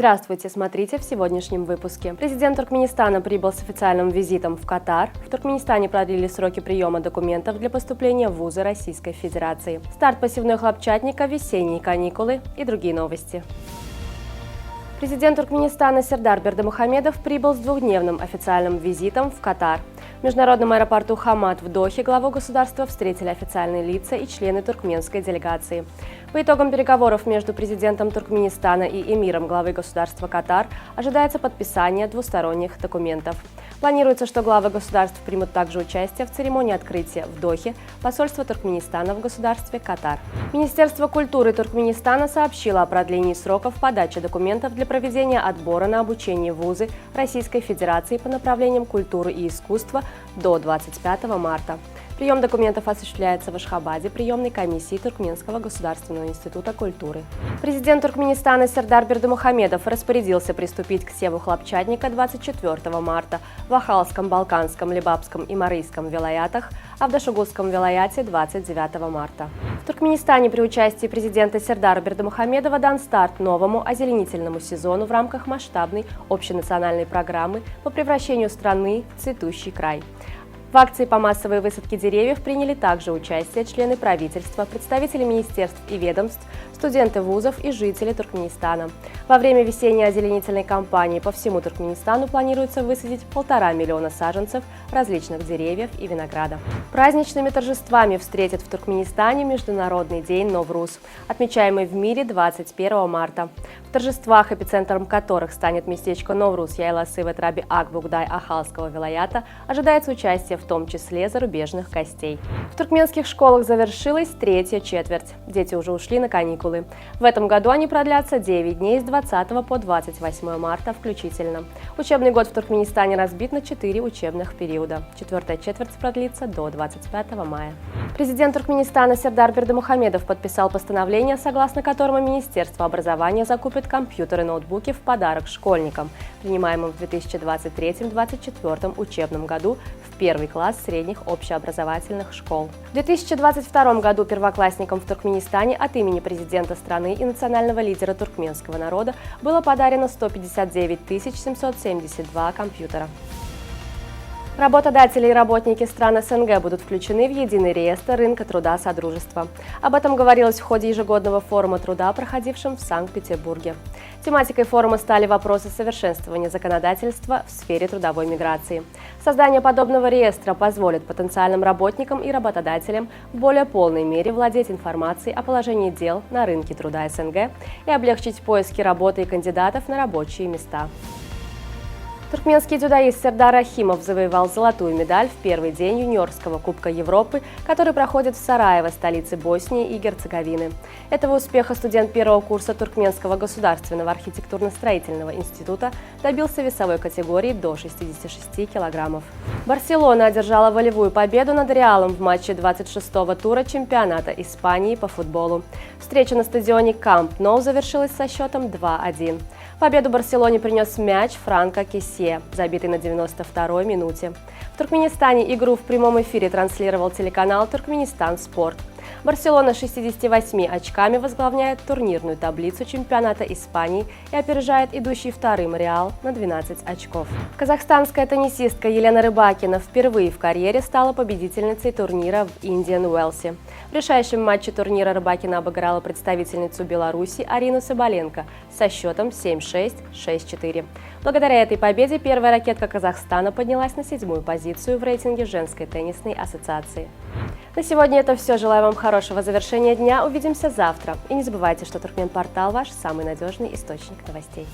Здравствуйте, смотрите в сегодняшнем выпуске. Президент Туркменистана прибыл с официальным визитом в Катар. В Туркменистане продлили сроки приема документов для поступления в вузы Российской Федерации. Старт посевной хлопчатника, весенние каникулы и другие новости. Президент Туркменистана Сердар Бердымухамедов прибыл с двухдневным официальным визитом в Катар. В международном аэропорту Хамад в Дохе главу государства встретили официальные лица и члены туркменской делегации. По итогам переговоров между президентом Туркменистана и эмиром главы государства Катар ожидается подписание двусторонних документов. Планируется, что главы государств примут также участие в церемонии открытия в Дохе посольства Туркменистана в государстве Катар. Министерство культуры Туркменистана сообщило о продлении сроков подачи документов для проведения отбора на обучение в вузы Российской Федерации по направлениям культуры и искусства до 25 марта. Прием документов осуществляется в Ашхабаде приемной комиссии Туркменского государственного института культуры. Президент Туркменистана Сердар Бердымухамедов распорядился приступить к севу хлопчатника 24 марта в Ахалском, Балканском, Лебабском и Марийском вилаятах, а в Дашугузском вилаяте 29 марта. В Туркменистане при участии президента Сердара Бердымухамедова дан старт новому озеленительному сезону в рамках масштабной общенациональной программы по превращению страны в цветущий край. В акции по массовой высадке деревьев приняли также участие члены правительства, представители министерств и ведомств, студенты вузов и жители Туркменистана. Во время весенней озеленительной кампании по всему Туркменистану планируется высадить 1,5 миллиона саженцев различных деревьев и винограда. Праздничными торжествами встретят в Туркменистане Международный день Новруз, отмечаемый в мире 21 марта. В торжествах, эпицентром которых станет местечко Новруз Яйласы в Этраби Акбугдай Ахалского вилаята, ожидается участие в том числе зарубежных гостей. В туркменских школах завершилась третья четверть. Дети уже ушли на каникулы. В этом году они продлятся 9 дней с 20 по 28 марта включительно. Учебный год в Туркменистане разбит на 4 учебных периода. Четвертая четверть продлится до 25 мая. Президент Туркменистана Сердар Бердымухамедов подписал постановление, согласно которому Министерство образования закупит компьютеры и ноутбуки в подарок школьникам, принимаемым в 2023-2024 учебном году в первый класс средних общеобразовательных школ. В 2022 году первоклассникам в Туркменистане от имени президента страны и национального лидера туркменского народа было подарено 159 772 компьютера. Работодатели и работники стран СНГ будут включены в единый реестр рынка труда Содружества. Об этом говорилось в ходе ежегодного форума труда, проходившем в Санкт-Петербурге. Тематикой форума стали вопросы совершенствования законодательства в сфере трудовой миграции. Создание подобного реестра позволит потенциальным работникам и работодателям в более полной мере владеть информацией о положении дел на рынке труда СНГ и облегчить поиски работы и кандидатов на рабочие места. Туркменский дзюдоист Сердар Рахимов завоевал золотую медаль в первый день юниорского Кубка Европы, который проходит в Сараево, столице Боснии и Герцеговины. Этого успеха студент первого курса Туркменского государственного архитектурно-строительного института добился в весовой категории до 66 килограммов. Барселона одержала волевую победу над Реалом в матче 26-го тура чемпионата Испании по футболу. Встреча на стадионе Камп Ноу завершилась со счетом 2-1. Победу Барселоне принес мяч Франко Кессе, забитый на 92-й минуте. В Туркменистане игру в прямом эфире транслировал телеканал «Туркменистан Спорт». Барселона с 68 очками возглавляет турнирную таблицу чемпионата Испании и опережает идущий вторым Реал на 12 очков. Казахстанская теннисистка Елена Рыбакина впервые в карьере стала победительницей турнира в Индиан Уэлсе. В решающем матче турнира Рыбакина обыграла представительницу Беларуси Арину Соболенко со счетом 7-6, 6-4. Благодаря этой победе первая ракетка Казахстана поднялась на 7-ю позицию в рейтинге женской теннисной ассоциации. На сегодня это все. Желаю вам хорошего завершения дня. Увидимся завтра. И не забывайте, что Туркменпортал – ваш самый надежный источник новостей.